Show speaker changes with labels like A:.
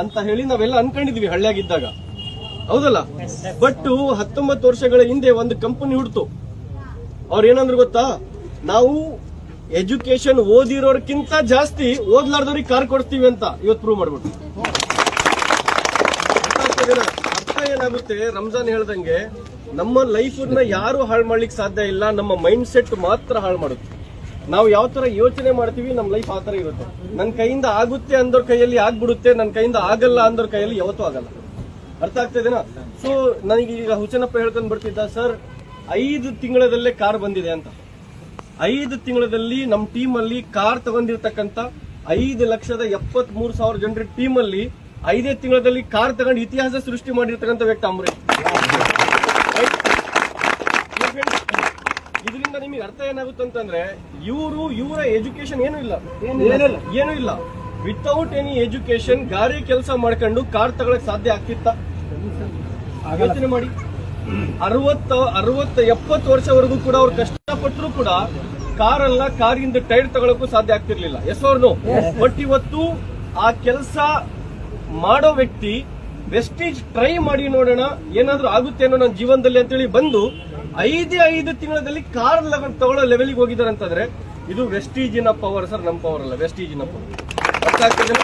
A: ಅಂತ ಹೇಳಿ ನಾವೆಲ್ಲ ಅನ್ಕೊಂಡಿದ್ವಿ ಹಳ್ಳಿಯಾಗಿದ್ದಾಗ, ಹೌದಲ್ಲ? ಬಟ್ 19 ವರ್ಷಗಳ ಹಿಂದೆ ಒಂದು ಕಂಪನಿ ಹುಡ್ತು. ಅವ್ರ ಏನಂದ್ರು ಗೊತ್ತಾ, ನಾವು ಎಜುಕೇಶನ್ ಓದಿರೋರ್ಕಿಂತ ಜಾಸ್ತಿ ಓದ್ಲಾರ್ದವ್ರಿಗೆ ಕಾರ್ ಕೊಡ್ತೀವಿ ಅಂತ ಇವತ್ತು ಪ್ರೂವ್ ಮಾಡ್ಬಿಟ್ಟು. ಅರ್ಥ ಏನಾಗುತ್ತೆ, ರಂಜಾನ್ ಹೇಳ್ದಂಗೆ ನಮ್ಮ ಲೈಫ್ ಯಾರು ಹಾಳು ಮಾಡ್ಲಿಕ್ಕೆ ಸಾಧ್ಯ ಇಲ್ಲ, ನಮ್ಮ ಮೈಂಡ್ ಸೆಟ್ ಮಾತ್ರ ಹಾಳು ಮಾಡುತ್ತೆ. ನಾವು ಯಾವ ತರ ಯೋಚನೆ ಮಾಡ್ತೀವಿ ನಮ್ಮ ಲೈಫ್ ಆ ತರ ಇರುತ್ತೆ. ನನ್ನ ಕೈಯಿಂದ ಆಗುತ್ತೆ ಅಂದವ್ರ ಕೈಯಲ್ಲಿ ಆಗ್ಬಿಡುತ್ತೆ, ನನ್ನ ಕೈಯಿಂದ ಆಗಲ್ಲ ಅಂದವ್ರ ಕೈಯಲ್ಲಿ ಯಾವತ್ತೂ ಆಗಲ್ಲ. ಅರ್ಥ ಆಗ್ತದೇನಾ? ಸೊ ನನಗೀಗ ಹುಸೇನಪ್ಪ ಹೇಳ್ಕೊಂಡ್ ಬರ್ತಿದ್ದ, ಸರ್ 5 ತಿಂಗಳದಲ್ಲೇ ಕಾರ್ ಬಂದಿದೆ ಅಂತ. 5 ತಿಂಗಳಲ್ಲಿ ನಮ್ಮ ಟೀಮ್ ಅಲ್ಲಿ ಕಾರ್ ತಗೊಂಡಿರ್ತಕ್ಕಂಥ 5,73,000 ಜನರ ಟೀಮ್ ಅಲ್ಲಿ 5 ತಿಂಗಳಲ್ಲಿ ಕಾರ್ ತಗೊಂಡು ಇತಿಹಾಸ ಸೃಷ್ಟಿ ಮಾಡಿರ್ತಕ್ಕಂಥ ವ್ಯಕ್ತಿ ಅಂಬರೀಶ್. ಇದರಿಂದ ನಿಮಗೆ ಅರ್ಥ ಏನಾಗುತ್ತೆ ಅಂತಂದ್ರೆ, ಇವರ ಎಜುಕೇಶನ್ ಏನೂ ಇಲ್ಲ. ವಿತೌಟ್ ಎನಿ ಎಜುಕೇಶನ್ ಗಾರಿ ಕೆಲಸ ಮಾಡ್ಕೊಂಡು ಕಾರ್ ತಗೊಳಕ್ ಸಾಧ್ಯ ಆಗ್ತಿತ್ತ? ಯೋಚನೆ ಮಾಡಿ. 60-70 ವರ್ಷವರೆಗೂ ಕೂಡ ಅವ್ರು ಕಷ್ಟಪಟ್ಟರು ಕೂಡ ಕಾರಲ್ಲ, ಕಾರಿಂದ ಟೈರ್ ತಗೊಳಕ್ಕೂ ಸಾಧ್ಯ ಆಗ್ತಿರ್ಲಿಲ್ಲ. ಎಸ್ ಅವ್ರನು. ಬಟ್ ಇವತ್ತು ಆ ಕೆಲಸ ಮಾಡೋ ವ್ಯಕ್ತಿ ವೆಸ್ಟೀಜ್ ಟ್ರೈ ಮಾಡಿ ನೋಡೋಣ ಏನಾದ್ರೂ ಆಗುತ್ತೆ ಅನ್ನೋ ನನ್ನ ಜೀವನದಲ್ಲಿ ಅಂತೇಳಿ ಬಂದು 5 ತಿಂಗಳಲ್ಲಿ ಕಾರ್ ತಗೊಳ್ಳೋ ಲೆವೆಲ್ಗೆ ಹೋಗಿದ್ದಾರೆ ಅಂತಂದ್ರೆ ಇದು ವೆಸ್ಟೀಜಿನ ಪವರ್ ಸರ್, ನಮ್ಮ ಪವರ್ ಅಲ್ಲ, ವೆಸ್ಟೀಜಿನ ಪವರ್. ಅರ್ಥ ಆಗ್ತದೆ?